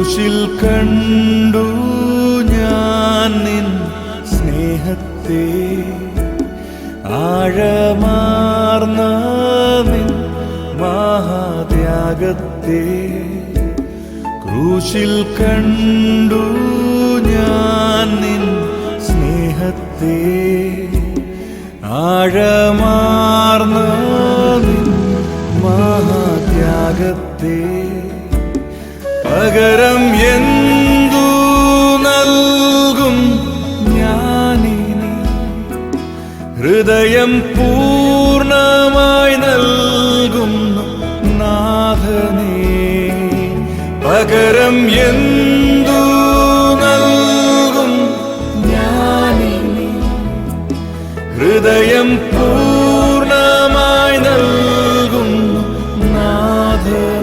ക്രൂശിൽ കണ്ടു ഞാൻ നിൻ സ്നേഹത്തെ, ആഴമാർന്ന നിൻ മഹാത്യാഗത്തെ. ക്രൂശിൽ കണ്ടു ഞാൻ നിൻ സ്നേഹത്തെ, ആഴമാർന്ന നിൻ മഹാത്യാഗത്തെ. പകരം എന്തു നൽകും ഞാനിനി, ഹൃദയം പൂർണ്ണമായി നൽകുന്നു നാഥനേ. പകരം എന്തു നൽകും ഞാനിനി, ഹൃദയം പൂർണ്ണമായി നൽകുന്നു നാഥനേ.